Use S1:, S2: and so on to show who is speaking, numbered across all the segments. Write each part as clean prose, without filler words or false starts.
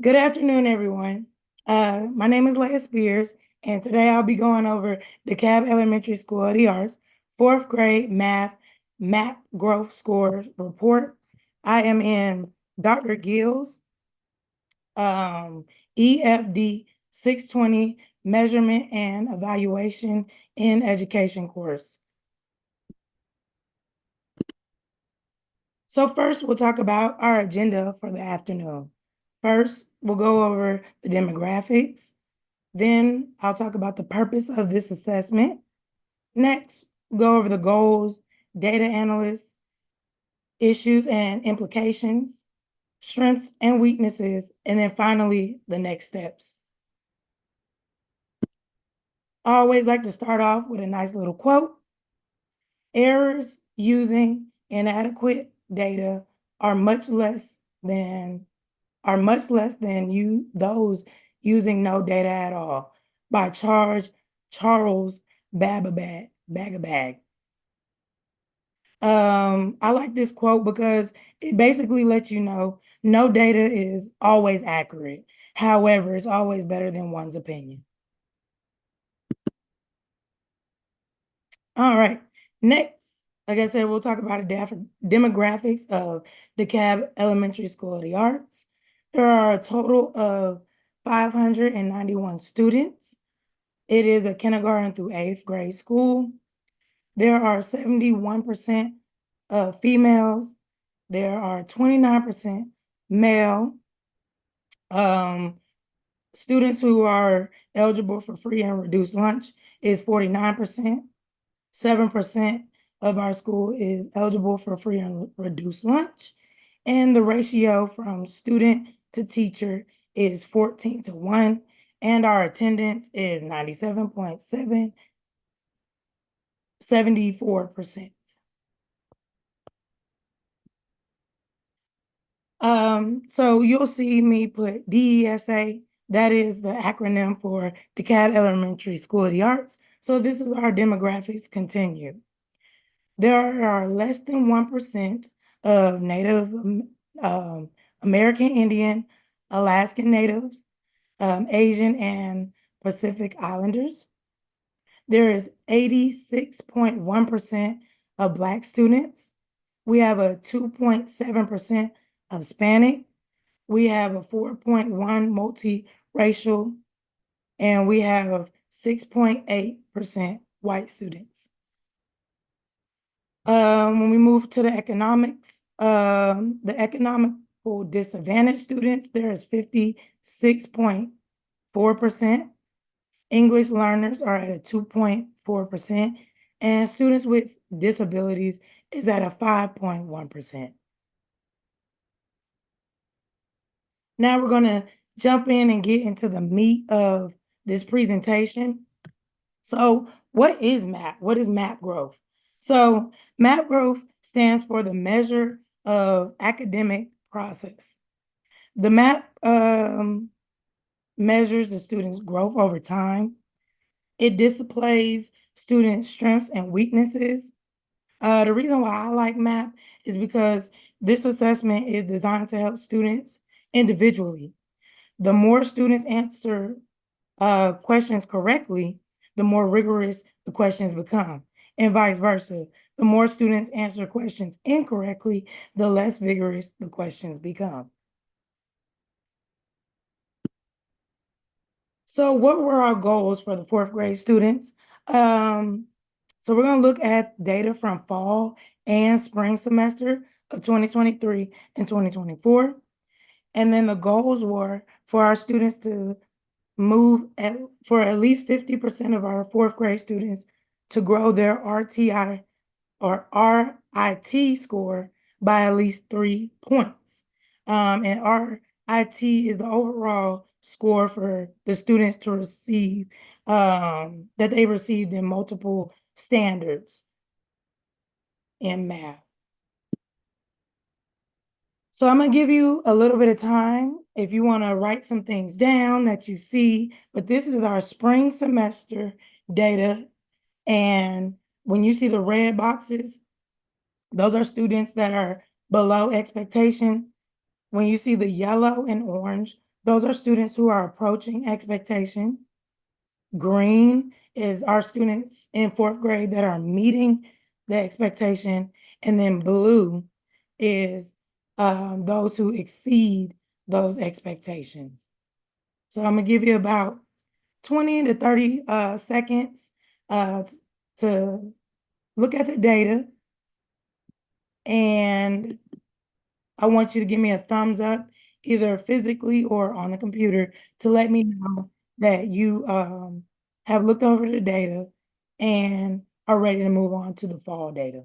S1: Good afternoon, everyone. My name is Leah Spears, and today I'll be going over DeKalb Elementary School of the Arts, fourth grade math MAP growth score report. I am in Dr. Gill's EFD 620 measurement and evaluation in education course. So first, we'll talk about our agenda for the afternoon. First, we'll go over the demographics. Then I'll talk about the purpose of this assessment. Next, go over the goals, data analysts, issues and implications, strengths and weaknesses, and then finally, the next steps. I always like to start off with a nice little quote. Errors using inadequate data are much less than those using no data at all, by Charles Bagabag. I like this quote because it basically lets you know no data is always accurate. However, it's always better than one's opinion. All right. Next, like I said, we'll talk about the demographics of DeKalb Elementary School of the Arts. There are a total of 591 students. It is a kindergarten through eighth grade school. There are 71% females. There are 29% male. Students who are eligible for free and reduced lunch is 49%. 7% of our school is eligible for free and reduced lunch. And the ratio from student to teacher is 14-1. And our attendance is 97.7, 74%. So you'll see me put DESA. That is the acronym for DeKalb Elementary School of the Arts. So this is our demographics continue. There are less than 1% of Native American Indian, Alaskan Natives, Asian, and Pacific Islanders. There is 86.1% of Black students. We have a 2.7% of Hispanic. We have a 4.1 multiracial, and we have 6.8% white students. When we move to the economics, the economical disadvantaged students, there is 56.4%. English learners are at a 2.4%, and students with disabilities is at a 5.1%. Now we're going to jump in and get into the meat of this presentation. So what is MAP? What is MAP growth? So MAP growth stands for the measure of academic process. The MAP measures the student's growth over time. It displays students' strengths and weaknesses. The reason why I like MAP is because this assessment is designed to help students individually. The more students answer questions correctly, the more rigorous the questions become, and vice versa. The more students answer questions incorrectly, the less vigorous the questions become. So what were our goals for the fourth grade students? So we're going to look at data from fall and spring semester of 2023 and 2024. And then the goals were for our students to for at least 50% of our fourth grade students to grow their RTI or RIT score by at least 3 points. And RIT is the overall score for the students to receive that they received in multiple standards in math. So I'm going to give you a little bit of time if you want to write some things down that you see, but this is our spring semester data. And when you see the red boxes, those are students that are below expectation. When you see the yellow and orange, Those are students who are approaching expectation. Green is our students in fourth grade that are meeting the expectation. And then blue is those who exceed those expectations. So I'm gonna give you about 20 to 30 seconds to look at the data, and I want you to give me a thumbs up, either physically or on the computer, to let me know that you have looked over the data and are ready to move on to the fall data.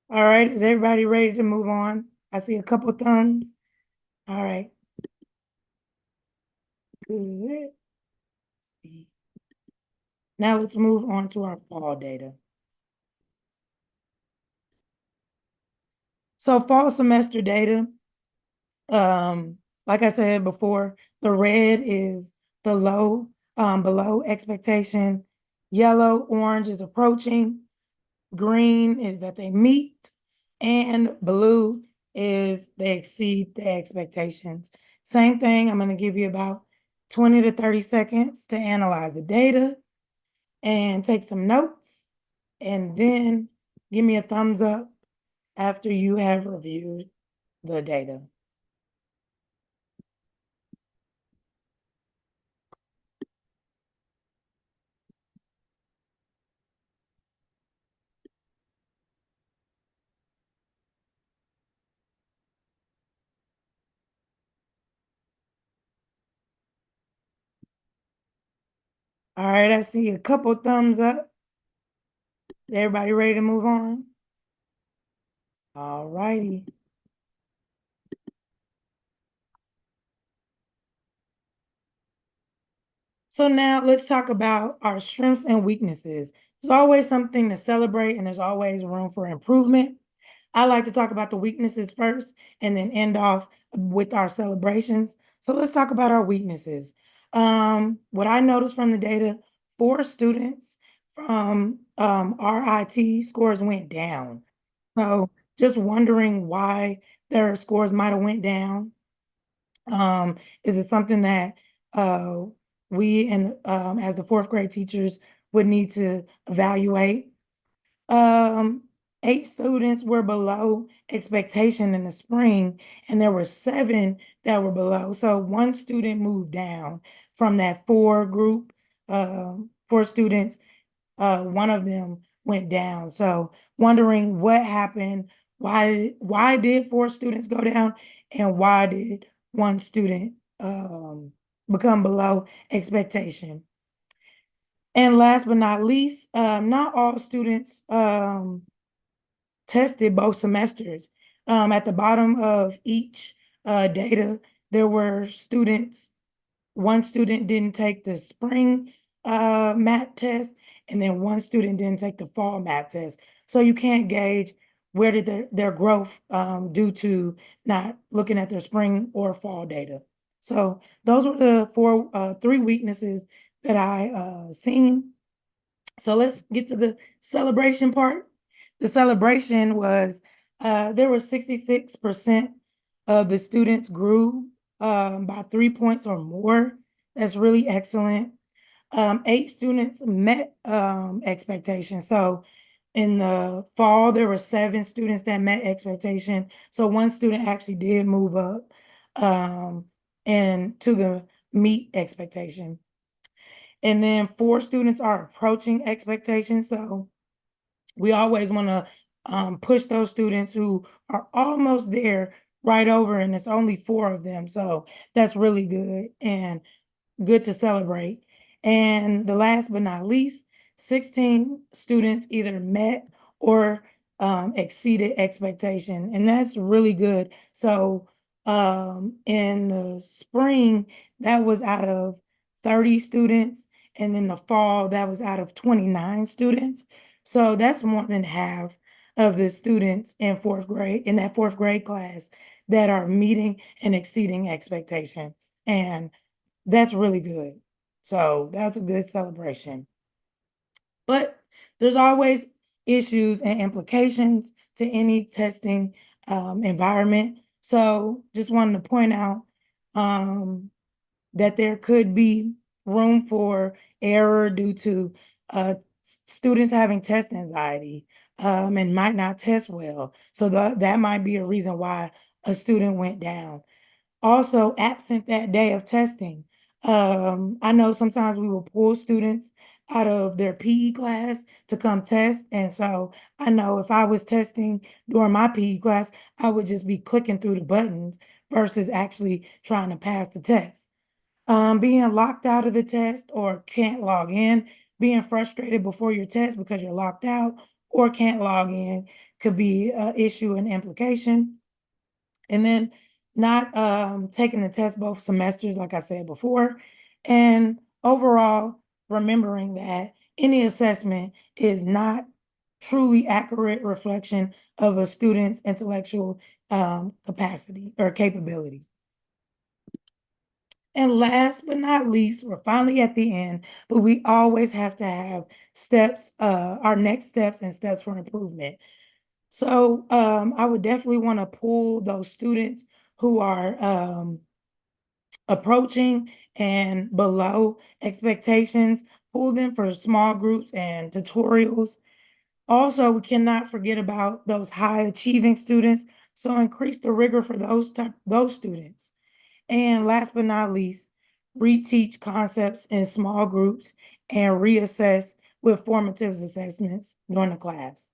S1: All right, is everybody ready to move on? I see a couple thumbs. All right, good. Now let's move on to our fall data. So fall semester data, like I said before, the red is the low, below expectation. Yellow, orange is approaching. Green is that they meet. And blue is they exceed the expectations. Same thing, I'm going to give you about 20 to 30 seconds to analyze the data and take some notes. And then give me a thumbs up after you have reviewed the data. All right, I see a couple thumbs up. Everybody ready to move on? All righty. So now let's talk about our strengths and weaknesses. There's always something to celebrate and there's always room for improvement. I like to talk about the weaknesses first and then end off with our celebrations. So let's talk about our weaknesses. What I noticed from the data, 4 students from RIT scores went down. So just wondering why their scores might have went down. Is it something that we and as the fourth grade teachers would need to evaluate? Um, 8 students were below expectation in the spring, and there were 7 that were below. So 1 student moved down from that 4 group, 4 students. One of them went down. So wondering what happened. Why did 4 students go down, and why did 1 student become below expectation? And last but not least, not all students tested both semesters. At the bottom of each data, there were students. 1 student didn't take the spring map test, and then 1 student didn't take the fall map test. So you can't gauge where did their growth due to not looking at their spring or fall data. So those were the 3 weaknesses that I seen. So let's get to the celebration part. The celebration was there were 66% of the students grew by 3 points or more. That's really excellent. 8 students met expectations. So in the fall, there were 7 students that met expectation. So 1 student actually did move up and to the meet expectation. And then 4 students are approaching expectations. So we always want to push those students who are almost there right over, and it's only 4 of them. So that's really good and good to celebrate. And the last but not least, 16 students either met or exceeded expectation, and that's really good. So in the spring, that was out of 30 students, And then the fall, that was out of 29 students. So that's more than half of the students in that fourth grade class that are meeting and exceeding expectation. And that's really good. So that's a good celebration. But there's always issues and implications to any testing environment. So just wanted to point out that there could be room for error due to students having test anxiety and might not test well. So that might be a reason why a student went down. Also, absent that day of testing, I know sometimes we will pull students out of their PE class to come test. And so I know if I was testing during my PE class, I would just be clicking through the buttons versus actually trying to pass the test. Being locked out of the test or can't log in, being frustrated before your test because you're locked out or can't log in could be an issue and implication. And then not taking the test both semesters, like I said before. And overall, remembering that any assessment is not truly accurate reflection of a student's intellectual capacity or capability. And last but not least, we're finally at the end, but we always have to have steps, our next steps and steps for improvement. So I would definitely want to pull those students who are approaching and below expectations, pull them for small groups and tutorials. Also, we cannot forget about those high achieving students. So increase the rigor for those students. And last but not least, reteach concepts in small groups and reassess with formative assessments during the class.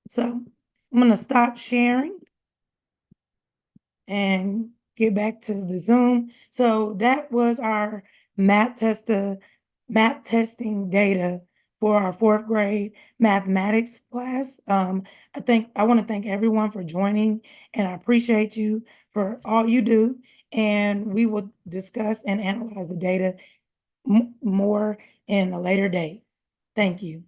S1: So I'm going to stop sharing and get back to the Zoom. So that was our map testing data for our fourth grade mathematics class. I want to thank everyone for joining, and I appreciate you for all you do. And we will discuss and analyze the data more in a later date. Thank you.